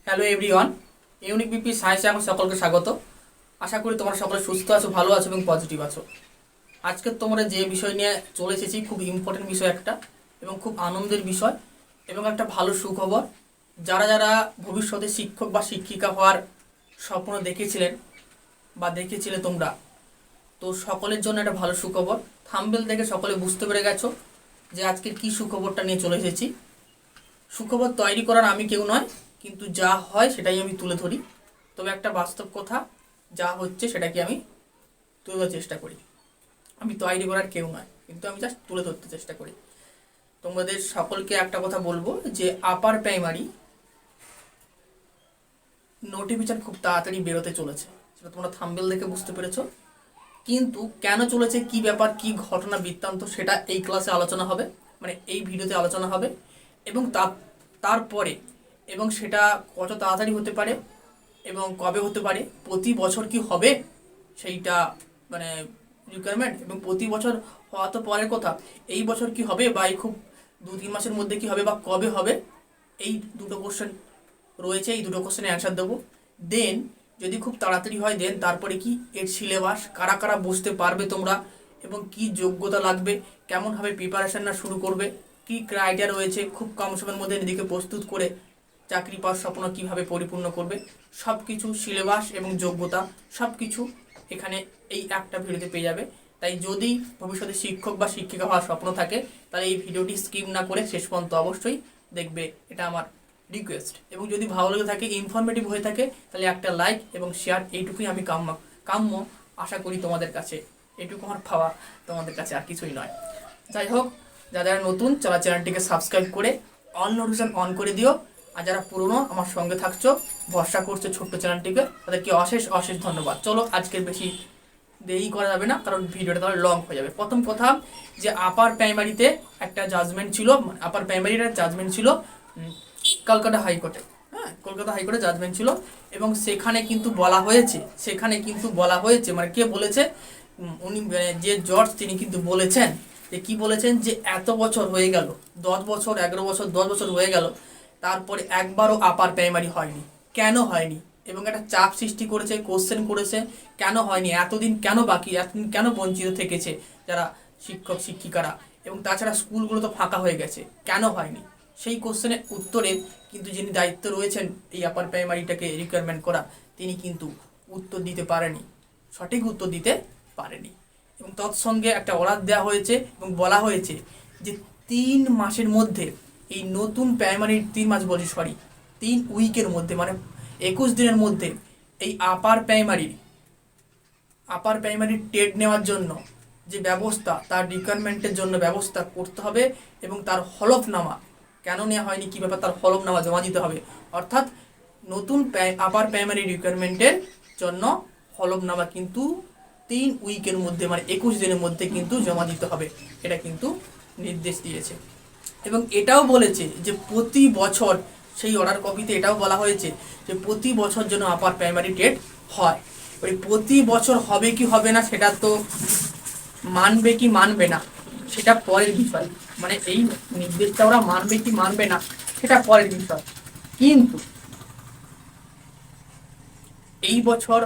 Hello everyone, unique BP সায়েন্সে আমার সকলকে স্বাগত। আশা করি তোমরা সকলে সুস্থ আছো, ভালো আছো এবং পজিটিভ আছো। আজকে তোমরা যে বিষয় নিয়ে চলে এসেছি খুব ইম্পর্টেন্ট বিষয় একটা, এবং খুব আনন্দের বিষয় এবং একটা ভালো সুখবর। যারা যারা ভবিষ্যতে শিক্ষক বা শিক্ষিকা হওয়ার স্বপ্ন দেখেছিলেন বা দেখেছিলে তোমরা, তো সকলের জন্য একটা ভালো সুখবর। থাম্বনেল দেখে সকলে বুঝতে পেরে গেছো যে আজকের কী সুখবরটা নিয়ে চলে এসেছি। সুখবর তৈরি করার আমি কেউ নয়, কিন্তু যা হয় সেটাই আমি তুলে ধরি। তবে একটা বাস্তব কথা, যা হচ্ছে সেটাকে আমি তুলে ধরার চেষ্টা করি। আমি তৈরি করার কেউ নয়, কিন্তু আমি জাস্ট তুলে ধরতে চেষ্টা করি। তোমাদের সকলকে একটা কথা বলবো যে আপার প্রাইমারি নোটিফিকেশন খুব তাড়াতাড়ি বেরোতে চলেছে, সেটা তোমরা থাম্বনেল দেখে বুঝতে পেরেছো। কিন্তু কেন চলেছে, কি ব্যাপার, কি ঘটনা বৃত্তান্ত, সেটা এই ক্লাসে আলোচনা হবে, মানে এই ভিডিওতে আলোচনা হবে। এবং তারপরে এবং সেটা কত তাড়াতাড়ি হতে পারে এবং কবে হতে পারে, প্রতি বছর কি হবে সেইটা মানে রিকোয়ারমেন্ট, এবং প্রতি বছর হওয়া তো পরের কথা, এই বছর কি হবে বা এই খুব 2-3 মাসের মধ্যে কি হবে বা কবে হবে, এই দুটো কোশ্চেন রয়েছে। এই দুটো কোশ্চেনের অ্যান্সার দেবো। দেন যদি খুব তাড়াতাড়ি হয়, দেন তারপরে কি এর সিলেবাস, কারা কারা বুঝতে পারবে তোমরা, এবং কি যোগ্যতা লাগবে, কেমনভাবে প্রিপারেশন না শুরু করবে, কি ক্রাইটেরিয়া রয়েছে, খুব কম সময়ের মধ্যে নিজেকে প্রস্তুত করে চাকরি পাওয়ার স্বপ্ন কীভাবে পরিপূর্ণ করবে, সব কিছু সিলেবাস এবং যোগ্যতা সব কিছু এখানে এই একটা ভিডিওতে পেয়ে যাবে। তাই যদি ভবিষ্যতে শিক্ষক বা শিক্ষিকা হওয়ার স্বপ্ন থাকে, তাহলে এই ভিডিওটি স্কিপ না করে শেষ পর্যন্ত অবশ্যই দেখবে, এটা আমার রিকোয়েস্ট। এবং যদি ভালো লেগে থাকে, ইনফরমেটিভ হয়ে থাকে, তাহলে একটা লাইক এবং শেয়ার, এইটুকুই আমি কাম্য আশা করি তোমাদের কাছে। এইটুকু আমার পাওয়া তোমাদের কাছে, আর কিছুই নয়। যাই হোক, যারা নতুন যারা চ্যানেলটিকে সাবস্ক্রাইব করে অল নোটিফিকেশন অন করে দিও, আর যারা পুরনো আমার সঙ্গে থাকছো, ভরসা করছো ছোট্ট চ্যানেলটিকে, তাদেরকে অশেষ অশেষ ধন্যবাদ। চলো, আজকের বেশি দেরি করা যাবে না, কারণ ভিডিওটা তাহলে লং হয়ে যাবে। প্রথম কথা, যে আপার প্রাইমারিতে একটা জাজমেন্ট ছিল, আপার প্রাইমারির একটা জাজমেন্ট ছিল কলকাতা হাইকোর্টে। হ্যাঁ, কলকাতা হাইকোর্টে জাজমেন্ট ছিল, এবং সেখানে কিন্তু বলা হয়েছে মানে কে বলেছে, উনি যে জজ তিনি কিন্তু বলেছেন যে কি বলেছেন, যে এত বছর হয়ে গেল, 10 বছর 11 বছর 10 বছর হয়ে গেল, তারপরে একবারও আপার প্রাইমারি হয়নি। কেন হয়নি? এবং একটা চাপ সৃষ্টি করেছে, কোশ্চেন করেছে, কেন হয়নি, এতদিন কেন বাকি, এতদিন কেন বঞ্চিত থেকেছে যারা শিক্ষক শিক্ষিকারা, এবং তাছাড়া স্কুলগুলো তো ফাঁকা হয়ে গেছে, কেন হয়নি? সেই কোশ্চেনের উত্তরে কিন্তু যিনি দায়িত্ব রয়েছেন এই আপার প্রাইমারিটাকে রিকোয়ারমেন্ট করা, তিনি কিন্তু উত্তর দিতে পারেনি, সঠিক উত্তর দিতে পারেনি। এবং তৎসঙ্গে একটা অর্ডার দেওয়া হয়েছে এবং বলা হয়েছে যে 3 মাসের মধ্যে, এই নতুন প্রাইমারির 3 মাস বলছি, সরি, 3 উইকের মধ্যে, মানে 21 দিনের মধ্যে এই আপার প্রাইমারির টেট নেওয়ার জন্য যে ব্যবস্থা, তার রিকোয়ারমেন্টের জন্য ব্যবস্থা করতে হবে, এবং তার হলফনামা, কেন নেওয়া হয়নি, কী ব্যাপার, তার হলফনামা জমা দিতে হবে। অর্থাৎ নতুন আপার প্রাইমারি রিকোয়ারমেন্টের জন্য হলফনামা কিন্তু 3 উইকের মধ্যে, মানে 21 দিনের মধ্যে কিন্তু জমা দিতে হবে, এটা কিন্তু নির্দেশ দিয়েছে। এবং এটাও বলেছে যে প্রতি বছর, সেই অর্ডার কপিতে এটাও বলা হয়েছে যে প্রতি বছর যেন আপার প্রাইমারি টেট হয়। ওই প্রতি বছর হবে কি হবে না, সেটা তো মানবে কি মানবে না সেটা পরের বিষয়, মানে এই নির্দেশটা ওরা মানবে কি মানবে না সেটা পরের বিষয়। কিন্তু এই বছর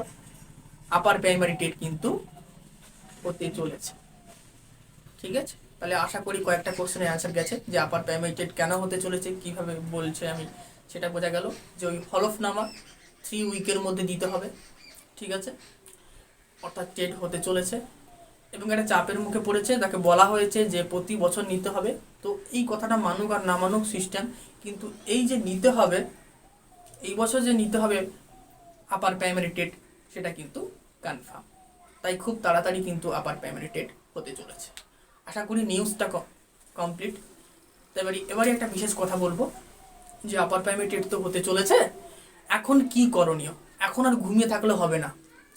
আপার প্রাইমারি টেট কিন্তু হতে চলেছে, ঠিক আছে? তাহলে আশা করি কয়েকটা কোশ্চেনের অ্যান্সার গেছে, যে আপার প্রাইমারি টেট কেন হতে চলেছে, কিভাবে বলছে আমি, সেটা বোঝা গেল। যে ওই হলফনামা 3 উইকের মধ্যে দিতে হবে, ঠিক আছে? অর্থাৎ টেট হতে চলেছে, এবং একটা চাপের মুখে পড়েছে, তাকে বলা হয়েছে যে প্রতি বছর নিতে হবে। তো এই কথাটা মানুক আর না মানুক সিস্টেম, কিন্তু এই যে নিতে হবে, এই বছর যে নিতে হবে আপার প্রাইমারি টেট, সেটা কিন্তু কনফার্ম। তাই খুব তাড়াতাড়ি কিন্তু আপার প্রাইমারি টেট হতে চলেছে। আশা করি নিউজটা কমপ্লিট। এবারে একটা বিশেষ কথা বলবো, যে আপার প্রাইমারি টেট তো হতে চলেছে, এখন কি করণীয়? এখন আর ঘুমিয়ে থাকলে হবে না,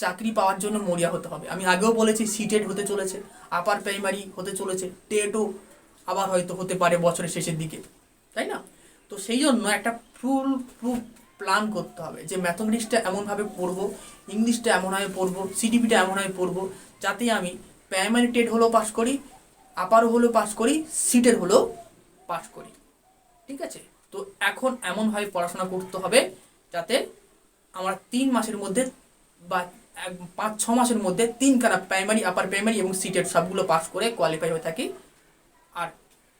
চাকরি পাওয়ার জন্য মরিয়া হতে হবে। আমি আগেও বলেছি সিটেট হতে চলেছে, আপার প্রাইমারি হতে চলেছে, টেটও আবার হয়তো হতে পারে বছরের শেষের দিকে, তাই না? তো সেই জন্য একটা ফুল প্রুফ প্ল্যান করতে হবে, যে ম্যাথমেটিক্সটা এমনভাবে পড়বো, ইংলিশটা এমনভাবে পড়বো, সিডিপিটা এমনভাবে পড়বো, যাতে আমি প্রাইমারি টেট হলেও পাস করি, আপারও হলেও পাস করি, সিটের হলেও পাস করি, ঠিক আছে? তো এখন এমনভাবে পড়াশোনা করতে হবে যাতে আমরা 3 মাসের মধ্যে বা 5-6 মাসের মধ্যে 3খানা প্রাইমারি, আপার প্রাইমারি এবং সিটেট সবগুলো পাস করে কোয়ালিফাই হয়ে থাকি, আর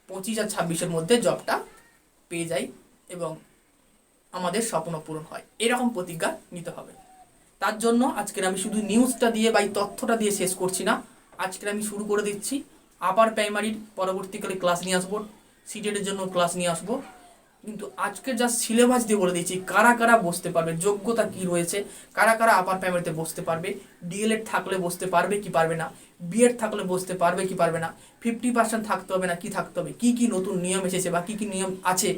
25 আর 26-এর মধ্যে জবটা পেয়ে যাই এবং আমাদের স্বপ্ন পূরণ হয়। এরকম প্রতিজ্ঞা নিতে হবে। তার জন্য আজকের আমি শুধু নিউজটা দিয়ে বা এই তথ্যটা দিয়ে শেষ করছি না, আজকের আমি শুরু করে দিচ্ছি। আপার প্রাইমারির পরবর্তীকালে ক্লাস নিয়ে আসবো, সিটেটের জন্য ক্লাস নিয়ে আসবো, কিন্তু আজকে যা সিলেবাস দিয়ে বলে দিচ্ছি কারা কারা বসতে পারবে, যোগ্যতা কি রয়েছে, কারা কারা আপার প্রাইমারিতে বসতে পারবে, ডিএলএড থাকলে বসতে পারবে কি পারবে না, বিএড থাকলে বসতে পারবে কি পারবে না, 50% থাকতে হবে না কি থাকতে হবে, কি কি নতুন নিয়ম এসেছে বা কি কি নিয়ম আছে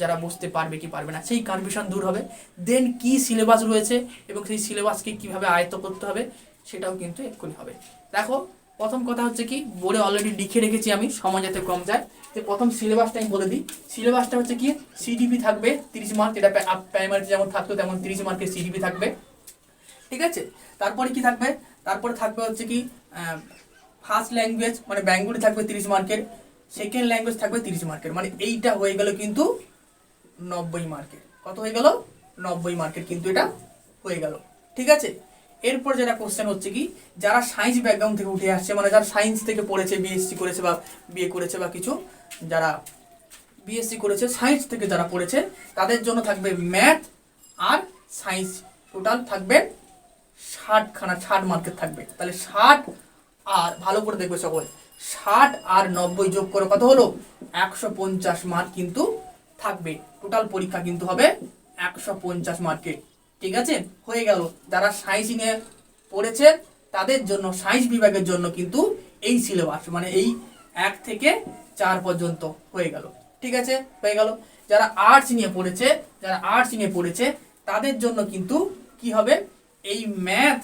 যারা বসতে পারবে কি পারবে না, সেই কনফিউশন দূর হবে। দেন কি সিলেবাস রয়েছে এবং সেই সিলেবাসকে কিভাবে আয়ত্ত করতে হবে সেটাও কিন্তু এক্ষুনি হবে। দেখো, প্রথম কথা হচ্ছে কি, বোর্ডে অলরেডি লিখে রেখেছি আমি, সময় যাতে কম যায়। তো প্রথম সিলেবাসটা আমি বলে দিই। সিলেবাসটা হচ্ছে কি, সিডিপি থাকবে 30 মার্ক, এটা প্রাইমারিতে যেমন থাকতো তেমন 30 মার্কের সিডিপি থাকবে, ঠিক আছে। তারপরে কি থাকবে, তারপরে থাকবে হচ্ছে কি ফার্স্ট ল্যাঙ্গুয়েজ মানে বেঙ্গলি থাকবে 30 মার্কের, সেকেন্ড ল্যাঙ্গুয়েজ থাকবে 30 মার্কের, মানে এইটা হয়ে গেল কিন্তু 90 মার্কের। কত হয়ে গেল? 90 মার্কের কিন্তু এটা হয়ে গেল, ঠিক আছে। এরপর যেটা কোশ্চেন হচ্ছে কি, যারা সায়েন্স ব্যাকগ্রাউন্ড থেকে উঠে আসছে, মানে যারা সায়েন্স থেকে পড়েছে, বিএসসি করেছে বা বিএ করেছে বা কিছু, যারা বিএসসি করেছে সায়েন্স থেকে যারা পড়েছে, তাদের জন্য থাকবে ম্যাথ আর সায়েন্স, টোটাল থাকবে 60 মার্কের থাকবে। তাহলে 60 আর, ভালো করে দেখবে সকল, 60 আর 90 যোগ করে কত হলো? 150 মার্ক কিন্তু থাকবে। টোটাল পরীক্ষা কিন্তু হবে 150 মার্কের, ঠিক আছে। হয়ে গেল। যারা সায়েন্স নিয়ে পড়েছে তাদের জন্য, সায়েন্স বিভাগের জন্য কিন্তু এই সিলেবাস, মানে এই 1 থেকে 4 পর্যন্ত হয়ে গেল, ঠিক আছে, হয়ে গেল। যারা আর্টস নিয়ে পড়েছে তাদের জন্য কিন্তু কি হবে, এই ম্যাথ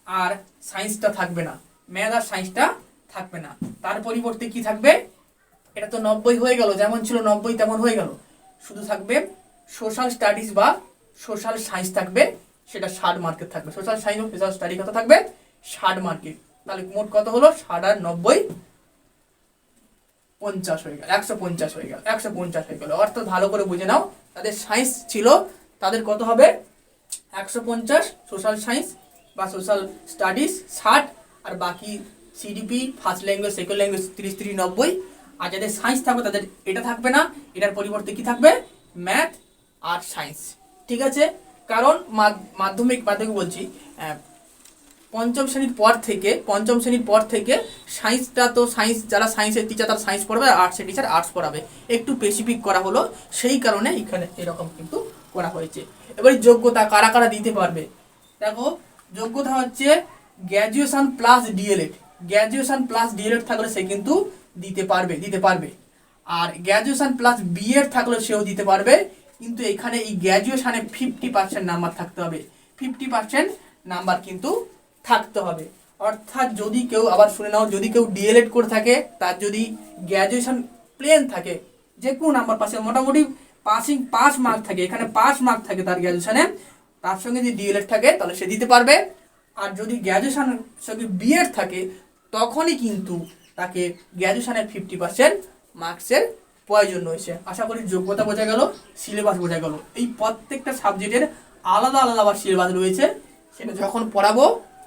আর সায়েন্সটা থাকবে না, ম্যাথ আর সায়েন্সটা থাকবে না। তার পরিবর্তে কি থাকবে, এটা তো 90 হয়ে গেল, যেমন ছিল 90 তেমন হয়ে গেল, শুধু থাকবে সোশ্যাল স্টাডিজ বা সোশ্যাল সায়েন্স থাকবে, সেটা 60 মার্কের থাকবে। সোশ্যাল সায়েন্স ও সোশ্যাল স্টাডি কত থাকবে? 60 মার্কের। তাহলে মোট কত হলো? 60 আর 90 50 হয়ে গেল, 150 হয়ে গেল, 150 হয়ে গেল। অর্থাৎ ভালো করে বুঝে নাও, তাদের সায়েন্স ছিল, তাদের কত হবে? 150, সোশ্যাল সায়েন্স বা সোশ্যাল স্টাডিজ 60, আর বাকি CDP, first language, second language 30, 90। আর যাদের সায়েন্স থাকবে তাদের এটা থাকবে না, এটার পরিবর্তে কি থাকবে? ম্যাথ আর সায়েন্স, ঠিক আছে। কারণ মাধ্যমিক বলছি, পঞ্চম শ্রেণীর পর থেকে সায়েন্সটা তো সায়েন্স, যারা সায়েন্সের টিচার তারা সায়েন্স পড়াবে, আর আর্টসের টিচার আর্টস পড়াবে, একটু স্পেসিফিক করা হলো, সেই কারণে এখানে এরকম কিন্তু করা হয়েছে। এবারে যোগ্যতা কারা কারা দিতে পারবে, দেখো, যোগ্যতা হচ্ছে গ্র্যাজুয়েশন প্লাস ডিএলএড, থাকলে সে কিন্তু দিতে পারবে। আর গ্র্যাজুয়েশন প্লাস বিএড থাকলে সেও দিতে পারবে, কিন্তু এখানে এই গ্র্যাজুয়েশনে 50% নাম্বার থাকতে হবে, 50% নাম্বার কিন্তু থাকতে হবে। অর্থাৎ যদি কেউ, আবার শুনে নাও, যদি কেউ ডিএলএড করে থাকে, তার যদি গ্র্যাজুয়েশন প্লেন থাকে, যে কোনো নাম্বার পাশে মোটামুটি পাস মার্ক থাকে, এখানে 5 মার্ক থাকে তার গ্র্যাজুয়েশনে, তার সঙ্গে যদি ডিএলএড থাকে তাহলে সে দিতে পারবে। আর যদি গ্র্যাজুয়েশনের সঙ্গে বিএড থাকে তখনই কিন্তু তাকে গ্র্যাজুয়েশনের 50% মার্কসের প্রয়োজন রয়েছে। আশা করি যোগ্যতা বোঝা গেল, সিলেবাস বোঝা গেল। এই প্রত্যেকটা সাবজেক্টের আলাদা আলাদা আবার সিলেবাস রয়েছে, সেটা যখন পড়াবো,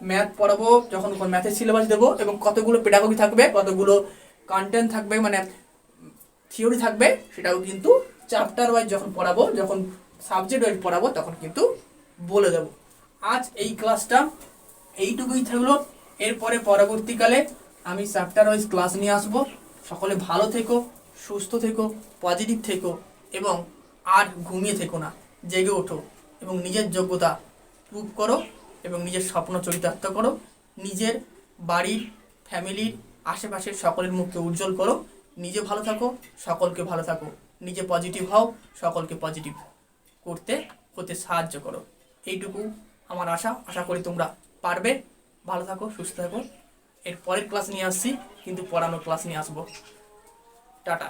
ম্যাথ পড়াবো, যখন ম্যাথের সিলেবাস দেবো, এবং কতগুলো পেডাগজি থাকবে, কতগুলো কন্টেন্ট থাকবে, মানে থিওরি থাকবে, সেটাও কিন্তু চ্যাপ্টার ওয়াইজ যখন পড়াবো, যখন সাবজেক্ট ওয়াইজ পড়াবো, তখন কিন্তু বলে দেবো। আজ এই ক্লাসটা এইটুকুই থাকলো। এরপরে পরবর্তীকালে আমি চ্যাপ্টার ওয়াইজ ক্লাস নিয়ে আসবো। সকলে ভালো থেকো, সুস্থ থেকো, পজিটিভ থেকো, এবং আর ঘুমিয়ে থেকো না, জেগে ওঠো এবং নিজের যোগ্যতা প্রুভ করো এবং নিজের স্বপ্ন চরিতার্থ করো। নিজের বাড়ির, ফ্যামিলির, আশেপাশের সকলের মুখকে উজ্জ্বল করো। নিজে ভালো থাকো, সকলকে ভালো থাকো। নিজে পজিটিভ হও, সকলকে পজিটিভ হতে সাহায্য করো। এইটুকু আমার আশা করি তোমরা পারবে। ভালো থাকো, সুস্থ থাকো। এর পরের ক্লাস নিয়ে আসছি, কিন্তু পড়ানোর ক্লাস নিয়ে আসবো। টাটা।